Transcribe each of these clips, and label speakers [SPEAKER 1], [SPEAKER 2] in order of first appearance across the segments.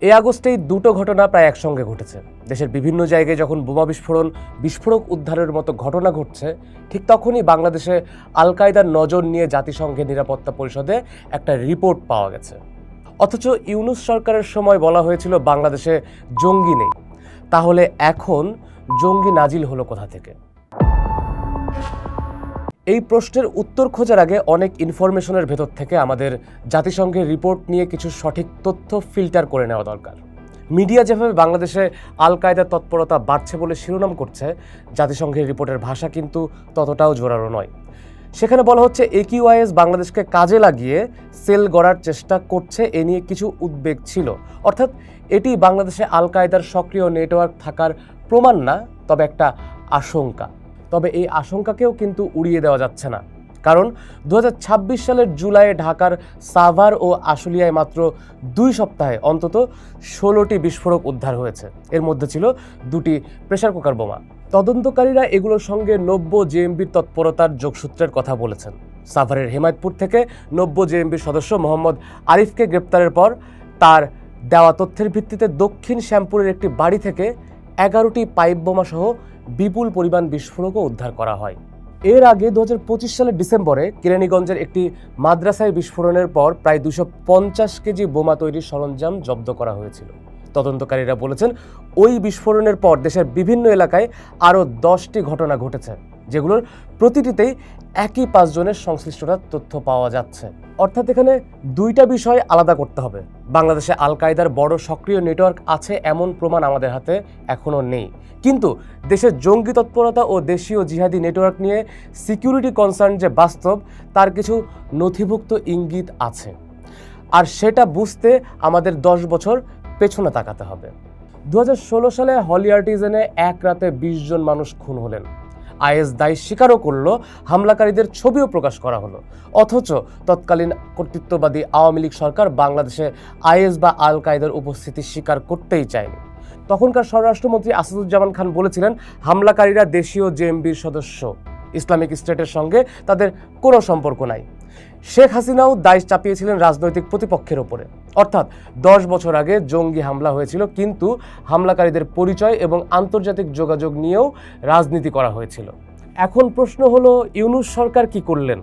[SPEAKER 1] এই আগস্টেই দুটো ঘটনা প্রায় একসঙ্গে ঘটেছে। দেশের বিভিন্ন জায়গায় যখন বোমা বিস্ফোরক উদ্ধারের মতো ঘটনা ঘটছে, ঠিক তখনই বাংলাদেশে আল কায়দার নজর নিয়ে জাতিসংঘের নিরাপত্তা পরিষদে একটা রিপোর্ট পাওয়া গেছে। অথচ ইউনূস সরকারের সময় বলা হয়েছিল বাংলাদেশে জঙ্গি নেই। তাহলে এখন জঙ্গি নাজিল হলো কোথা থেকে? এই প্রশ্নের উত্তর খোঁজার আগে অনেক ইনফরমেশনের ভেতর থেকে আমাদের জাতিসংঘের রিপোর্ট নিয়ে কিছু সঠিক তথ্য ফিল্টার করে নেওয়া দরকার। মিডিয়া যেভাবে বাংলাদেশে আল কায়দার তৎপরতা বাড়ছে বলে শিরোনাম করছে, জাতিসংঘের রিপোর্টের ভাষা কিন্তু ততটাও জোরালো নয়। সেখানে বলা হচ্ছে AQIS বাংলাদেশকে কাজে লাগিয়ে সেল গড়ার চেষ্টা করছে, এ নিয়ে কিছু উদ্বেগ ছিল। অর্থাৎ এটি বাংলাদেশে আল কায়দার সক্রিয় নেটওয়ার্ক থাকার প্রমাণ না, তবে একটা আশঙ্কা। তবে এই আশঙ্কাকেও কিন্তু উড়িয়ে দেওয়া যাচ্ছে না, কারণ 2026 সালের জুলাইয়ে ঢাকার সাভার ও আশুলিয়ায় মাত্র 2 সপ্তাহে অন্তত 16টি বিস্ফোরক উদ্ধার হয়েছে। এর মধ্যে ছিল 2টি প্রেসার কুকার বোমা। তদন্তকারীরা এগুলোর সঙ্গে 90 জেএমবির তৎপরতার যোগসূত্রের কথা বলেছেন। সাভারের হেমায়তপুর থেকে 90 জেএমবির সদস্য মোহাম্মদ আরিফকে গ্রেপ্তারের পর তার দেওয়া তথ্যের ভিত্তিতে দক্ষিণ শ্যামপুরের একটি বাড়ি থেকে 11টি পাইপ বোমা সহ বিপুল পরিমাণ বিস্ফোরকও উদ্ধার করা হয়। এর আগে 2025 সালের ডিসেম্বরে কেরানীগঞ্জের একটি মাদ্রাসায় বিস্ফোরণের পর প্রায় 250 কেজি বোমা তৈরির সরঞ্জাম জব্দ করা হয়েছিল। তদন্তকারীরা বলেছেন, ওই বিস্ফোরণের পর দেশের বিভিন্ন এলাকায় আরও 10টি ঘটনা ঘটেছে, যেগুলোর প্রতিটিতেই একই 5 জনের সংশ্লিষ্টতার তথ্য পাওয়া যাচ্ছে। অর্থাৎ এখানে দুইটা বিষয় আলাদা করতে হবে। বাংলাদেশে আল কায়দার বড় সক্রিয় নেটওয়ার্ক আছে এমন প্রমাণ আমাদের হাতে এখনও নেই, কিন্তু দেশের জঙ্গি তৎপরতা ও দেশীয় জিহাদি নেটওয়ার্ক নিয়ে সিকিউরিটি কনসার্ন যে বাস্তব, তার কিছু নথিভুক্ত ইঙ্গিত আছে। আর সেটা বুঝতে আমাদের 10 বছর পেছনে তাকাতে হবে। 2016 সালে হলি আর্টিজেনে এক রাতে 20 জন মানুষ খুন হলেন। আইএস দায় স্বীকারও করলো, হামলাকারীদের ছবিও প্রকাশ করা হলো। অথচ তৎকালীন কর্তৃত্ববাদী আওয়ামী লীগ সরকার বাংলাদেশে আইএস বা আল কায়দার উপস্থিতি স্বীকার করতেই চায়নি। তখনকার স্বরাষ্ট্রমন্ত্রী আসাদুজ্জামান খান বলেছিলেন, হামলাকারীরা দেশীয় জেএমবির সদস্য, ইসলামিক স্টেটের সঙ্গে তাদের কোনো সম্পর্ক নাই। শেখ হাসিনাও দায় চাপিয়েছিলেন রাজনৈতিক প্রতিপক্ষের ওপরে। অর্থাৎ 10 বছর আগে জঙ্গি হামলা হয়েছিল, কিন্তু হামলাকারীদের পরিচয় এবং আন্তর্জাতিক যোগাযোগ নিয়েও রাজনীতি করা হয়েছিল। এখন প্রশ্ন হলো, ইউনূস সরকার কি করলেন?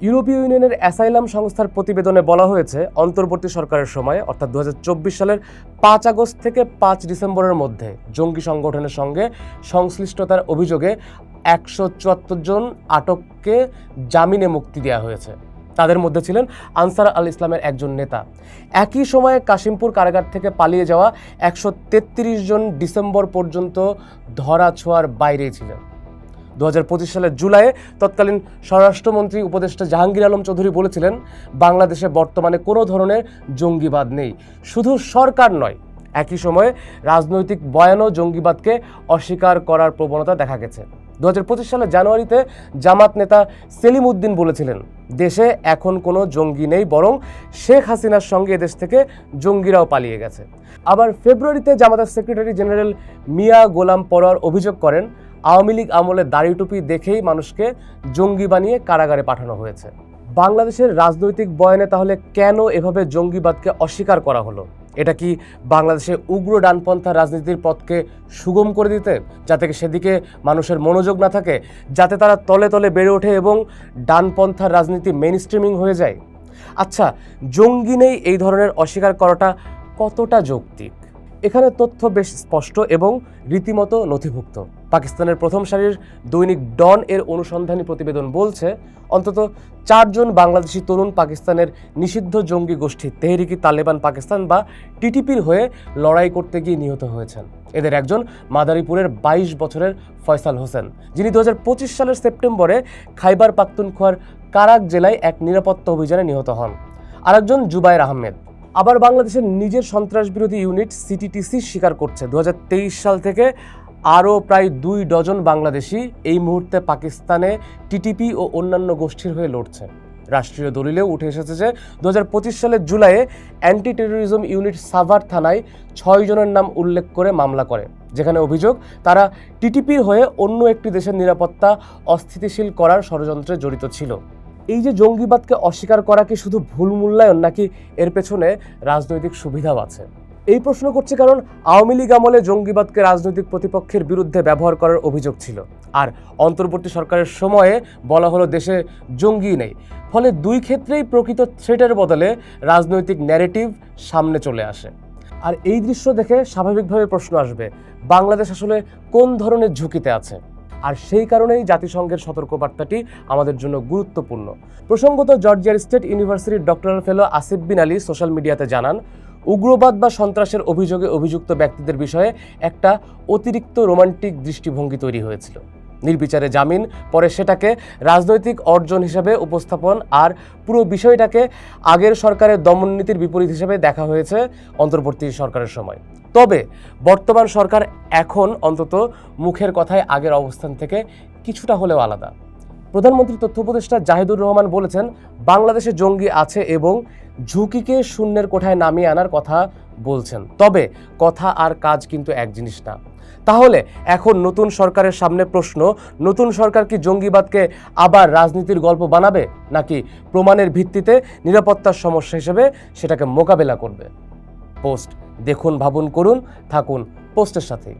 [SPEAKER 1] ইউরোপীয় ইউনিয়নের অ্যাসাইলাম সংস্থার প্রতিবেদনে বলা হয়েছে, অন্তর্বর্তী সরকারের সময় অর্থাৎ 2024 সালের 5 আগস্ট থেকে 5 ডিসেম্বরের মধ্যে জঙ্গি সংগঠনের সঙ্গে সংশ্লিষ্টতার অভিযোগে 174 জন আটককে জামিনে মুক্তি দেওয়া হয়েছে। তাদের মধ্যে ছিলেন আনসার আল ইসলামের একজন নেতা। একই সময়ে কাশিমপুর কারাগার থেকে পালিয়ে যাওয়া 133 জন ডিসেম্বর পর্যন্ত ধরাছোঁয়ার বাইরেই ছিলেন। 2025 সালের জুলাইয়ে তৎকালীন স্বরাষ্ট্রমন্ত্রী উপদেষ্টা জাহাঙ্গীর আলম চৌধুরী বলেছিলেন, বাংলাদেশে বর্তমানে কোনো ধরনের জঙ্গিবাদ নেই। শুধু সরকার নয়, একই সময়ে রাজনৈতিক বয়ানও জঙ্গিবাদকে অস্বীকার করার প্রবণতা দেখা গেছে। 2025 সালের জানুয়ারিতে জামাত নেতা সেলিম উদ্দিন বলেছিলেন, দেশে এখন কোনো জঙ্গি নেই, বরং শেখ হাসিনার সঙ্গে দেশ থেকে জঙ্গিরাও পালিয়ে গেছে। আবার ফেব্রুয়ারিতে জামাতের সেক্রেটারি জেনারেল মিয়া গোলাম পরোয়ার অভিযোগ করেন, আওয়ামী লীগ আমলে দাড়ি টুপি দেখেই মানুষকে জঙ্গি বানিয়ে কারাগারে পাঠানো হয়েছে। বাংলাদেশের রাজনৈতিক বয়ানে তাহলে কেন এভাবে জঙ্গিবাদকে অস্বীকার করা হলো? এটা কি বাংলাদেশে উগ্র ডানপন্থা রাজনীতির পথকে সুগম করে দিতে, যাতে সেদিকে মানুষের মনোযোগ না থাকে, যাতে তারা তলে তলে বেড়ে ওঠে এবং ডানপন্থার রাজনীতি মেইনস্ট্রিমিং হয়ে যায়? আচ্ছা, জঙ্গি নেই এই ধরনের অস্বীকার করাটা কতটা যৌক্তিক? এখানে তথ্য বেশ স্পষ্ট এবং রীতিমতো নথিভুক্ত। পাকিস্তানের প্রথম সারির দৈনিক ডন এর অনুসন্ধানী প্রতিবেদন বলছে, অন্তত 4 জন বাংলাদেশি তরুণ পাকিস্তানের নিষিদ্ধ জঙ্গি গোষ্ঠী তেহরিকি তালেবান পাকিস্তান বা টিটিপির হয়ে লড়াই করতে গিয়ে নিহত হয়েছেন। এদের একজন মাদারীপুরের 22 বছরের ফয়সাল হোসেন, যিনি 2025 সালের সেপ্টেম্বরে খাইবার পাখতুনখোয়ার কারাক জেলায় এক নিরাপত্তা অভিযানে নিহত হন। আরেকজন জুবায়ের আহমেদ। আবার বাংলাদেশের নিজের সন্ত্রাস বিরোধী ইউনিট সিটিটিসি স্বীকার করছে, 2023 সাল থেকে আরও প্রায় 2 ডজন বাংলাদেশি এই মুহূর্তে পাকিস্তানে টিটিপি ও অন্যান্য গোষ্ঠীর হয়ে লড়ছে। রাষ্ট্রীয় দলিলেও উঠে এসেছে যে 2025 সালের জুলাইয়ে অ্যান্টি টেরোরিজম ইউনিট সাভার থানায় 6 জনের নাম উল্লেখ করে মামলা করে, যেখানে অভিযোগ তারা টিটিপির হয়ে অন্য একটি দেশের নিরাপত্তা অস্থিতিশীল করার ষড়যন্ত্রে জড়িত ছিল। এই যে জঙ্গিবাদকে অস্বীকার করা কি শুধু ভুল মূল্যায়ন, নাকি এর পেছনে রাজনৈতিক সুবিধাও আছে? এই প্রশ্ন করছে কারণ আওয়ামী লীগ আমলে জঙ্গিবাদকে রাজনৈতিক প্রতিপক্ষের বিরুদ্ধে ব্যবহার করার অভিযোগ ছিল, আর অন্তর্বর্তী সরকারের সময়ে বলা হলো দেশে জঙ্গি নেই। ফলে দুই ক্ষেত্রেই প্রকৃত থ্রেটের বদলে রাজনৈতিক ন্যারেটিভ সামনে চলে আসে। আর এই দৃশ্য দেখে স্বাভাবিকভাবে প্রশ্ন আসবে, বাংলাদেশ আসলে কোন ধরনের ঝুঁকিতে আছে? আর সেই কারণেই জাতিসংঘের সতর্কবার্তাটি আমাদের জন্য গুরুত্বপূর্ণ। প্রসঙ্গত, জর্জিয়ার স্টেট ইউনিভার্সিটির ডক্টরাল ফেলো আসিফ বিন আলী সোশ্যাল মিডিয়াতে জানান, উগ্রবাদ বা সন্ত্রাসের অভিযোগে অভিযুক্ত ব্যক্তিদের বিষয়ে একটা অতিরিক্ত রোমান্টিক দৃষ্টিভঙ্গি তৈরি হয়েছিল। নির্বিচারে জামিন, পরে সেটাকে রাজনৈতিক অর্জন হিসেবে উপস্থাপন, আর পুরো বিষয়টাকে আগের সরকারের দমননীতির বিপরীত হিসেবে দেখা হয়েছে অন্তর্বর্তী সরকারের সময়। তবে বর্তমান সরকার এখন অন্তত মুখের কথায় আগের অবস্থান থেকে কিছুটা হলেও আলাদা। প্রধানমন্ত্রী তথ্য উপদেষ্টা জাহিদুর রহমান বলেছেন, বাংলাদেশে জঙ্গি আছে এবং ঝুঁকিকে শূন্যের কোঠায় নামিয়ে আনার কথা বলছেন। তবে কথা আর কাজ কিন্তু এক জিনিস না। তাহলে এখন নতুন সরকারের সামনে প্রশ্ন, নতুন সরকার কি জঙ্গিবাদকে আবার রাজনীতির গল্প বানাবে, নাকি প্রমাণের ভিত্তিতে নিরাপত্তার সমস্যা হিসেবে সেটাকে মোকাবেলা করবে? পোস্ট দেখুন, ভাবুন, করুন, থাকুন পোস্টের সাথেই।